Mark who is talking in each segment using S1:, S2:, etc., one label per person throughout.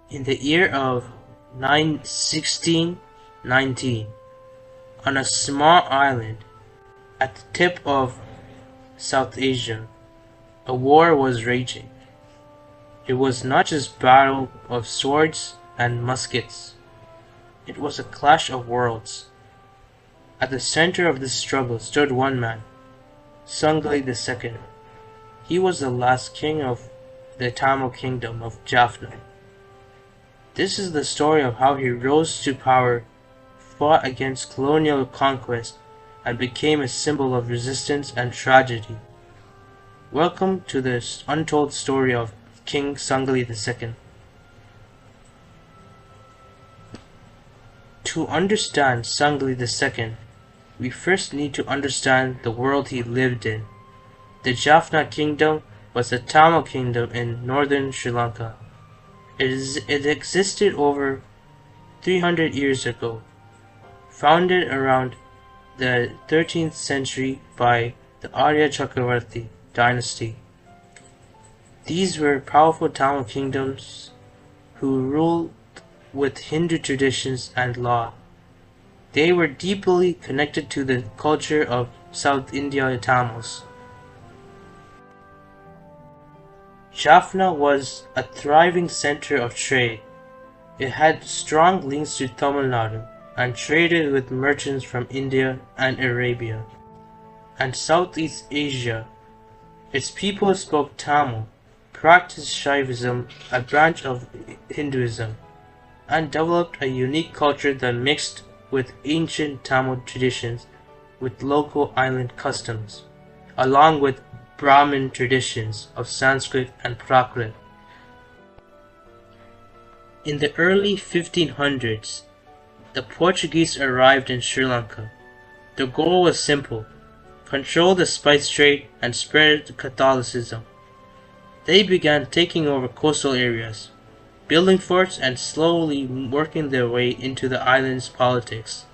S1: In the year of 1619, on a small island at the tip of South Asia, a war was raging. It was not just battle of swords and muskets. It was a clash of worlds. At the center of this struggle stood one man, Cankili II. He was the last king of the Tamil Kingdom of Jaffna. This is the story of how he rose to power, fought against colonial conquest, and became a symbol of resistance and tragedy. Welcome to this untold story of King Cankili II. To understand Cankili II, we first need to understand the world he lived in. The Jaffna Kingdom was a Tamil kingdom in northern Sri Lanka. It existed over 300 years ago, founded around the 13th century by the Arya Chakravarti dynasty. These were powerful Tamil kingdoms who ruled with Hindu traditions and law. They were deeply connected to the culture of South India Tamils. Jaffna was a thriving center of trade. It had strong links to Tamil Nadu and traded with merchants from India and Arabia and Southeast Asia. Its people spoke Tamil, practiced Shaivism, a branch of Hinduism, and developed a unique culture that mixed with ancient Tamil traditions with local island customs, along with Brahmin traditions of Sanskrit and Prakrit. In the early 1500s, the Portuguese arrived in Sri Lanka. The goal was simple: control the spice trade and spread Catholicism. They began taking over coastal areas, building forts and slowly working their way into the island's politics.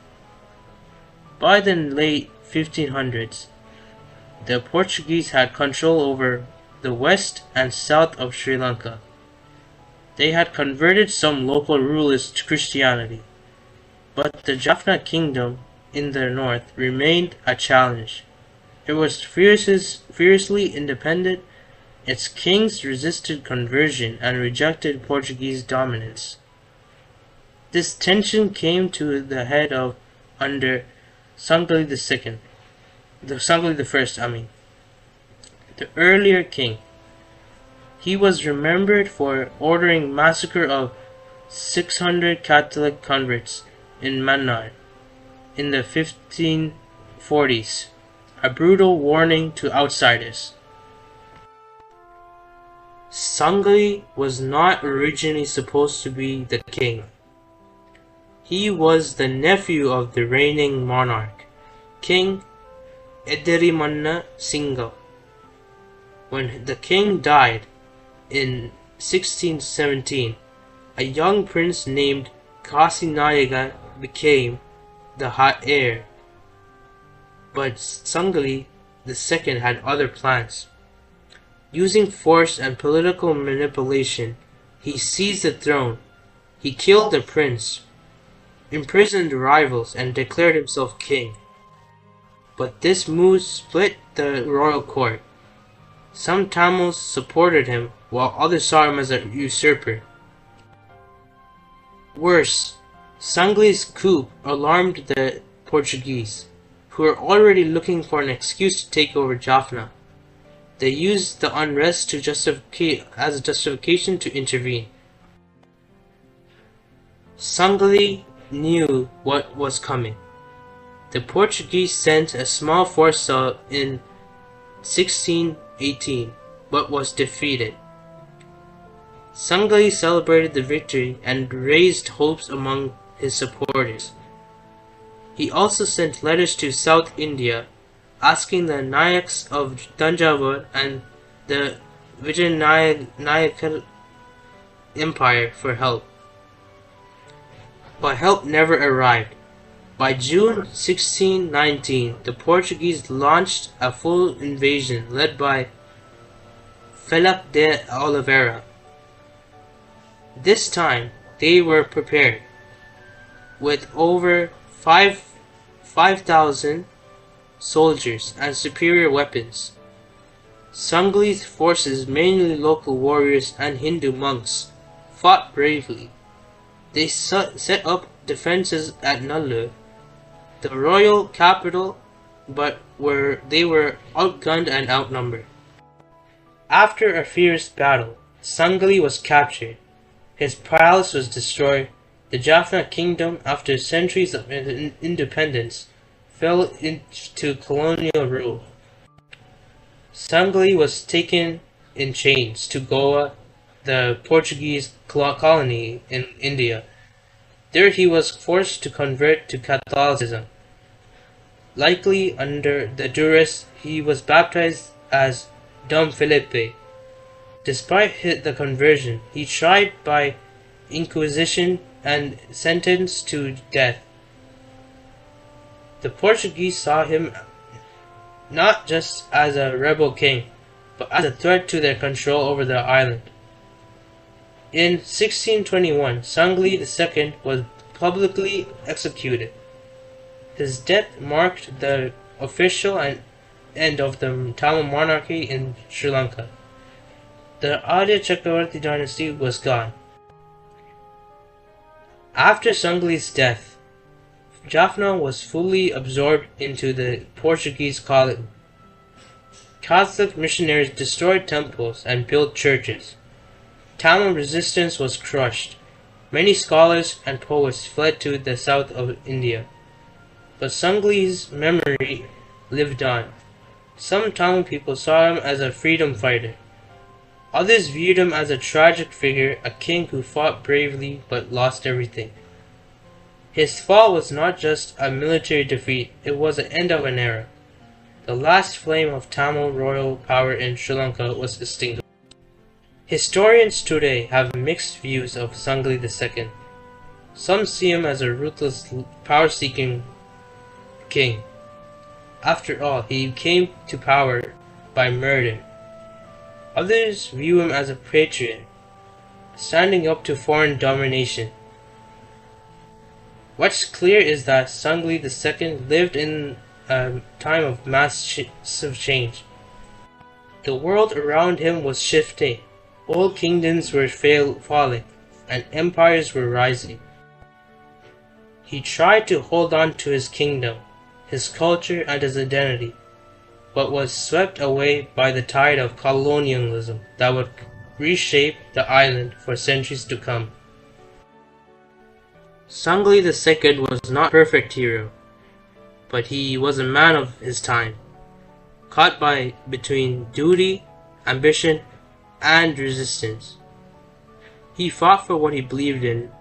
S1: By the late 1500s, the Portuguese had control over the west and south of Sri Lanka. They had converted some local rulers to Christianity, but the Jaffna Kingdom in the north remained a challenge. It was fiercely independent. Its kings resisted conversion and rejected Portuguese dominance. This tension came to the head under Cankili II, the earlier king. He was remembered for ordering massacre of 600 Catholic converts in Mannar in the 1540s, a brutal warning to outsiders. Cankili was not originally supposed to be the king. He was the nephew of the reigning monarch, King Ederimanna Singha. When the king died in 1617, a young prince named Kasinayaga became the heir. But Cankili II had other plans. Using force and political manipulation, he seized the throne. He killed the prince, imprisoned rivals, and declared himself king. But this move split the royal court. Some Tamils supported him, while others saw him as a usurper. Worse, Cankili's coup alarmed the Portuguese, who were already looking for an excuse to take over Jaffna. They used the unrest as a justification to intervene. Cankili knew what was coming. The Portuguese sent a small force in 1618, but was defeated. Cankili celebrated the victory and raised hopes among his supporters. He also sent letters to South India, asking the Nayaks of Tanjavur and the Vijayanagara Empire for help. But help never arrived. By June 1619, the Portuguese launched a full invasion led by Philip de Oliveira. This time, they were prepared with over 5,000 soldiers and superior weapons. Sangli's forces, mainly local warriors and Hindu monks, fought bravely. They set up defenses at Nallur, the royal capital, but they were outgunned and outnumbered. After a fierce battle, Sangli was captured. His palace was destroyed. The Jaffna Kingdom, after centuries of independence, fell into colonial rule. Sangli was taken in chains to Goa, the Portuguese colony in India. There he was forced to convert to Catholicism. Likely under the duress, he was baptized as Dom Felipe. Despite the conversion, he tried by Inquisition and sentenced to death. The Portuguese saw him not just as a rebel king, but as a threat to their control over the island. In 1621, Sangli II was publicly executed. His death marked the official end of the Tamil monarchy in Sri Lanka. The Adya Chakravarti dynasty was gone. After Sangli's death, Jaffna was fully absorbed into the Portuguese colony. Catholic missionaries destroyed temples and built churches. Tamil resistance was crushed. Many scholars and poets fled to the south of India. But Sangli's memory lived on. Some Tamil people saw him as a freedom fighter. Others viewed him as a tragic figure, a king who fought bravely but lost everything. His fall was not just a military defeat, it was the end of an era. The last flame of Tamil royal power in Sri Lanka was extinguished. Historians today have mixed views of Sangli II. Some see him as a ruthless, power-seeking king. After all, he came to power by murder. Others view him as a patriot, standing up to foreign domination. What's clear is that Sangli II lived in a time of massive change. The world around him was shifting. Old kingdoms were falling, and empires were rising. He tried to hold on to his kingdom, his culture, and his identity, but was swept away by the tide of colonialism that would reshape the island for centuries to come. Sangli II was not a perfect hero, but he was a man of his time, caught between duty, ambition, and resistance. He fought for what he believed in,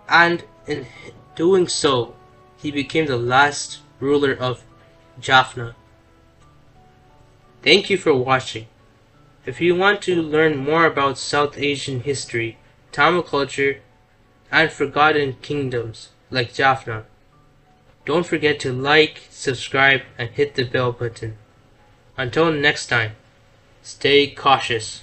S1: and in doing so, he became the last ruler of Jaffna. Thank you for watching. If you want to learn more about South Asian history, Tamil culture, and forgotten kingdoms like Jaffna, don't forget to like, subscribe, and hit the bell button. Until next time, stay cautious.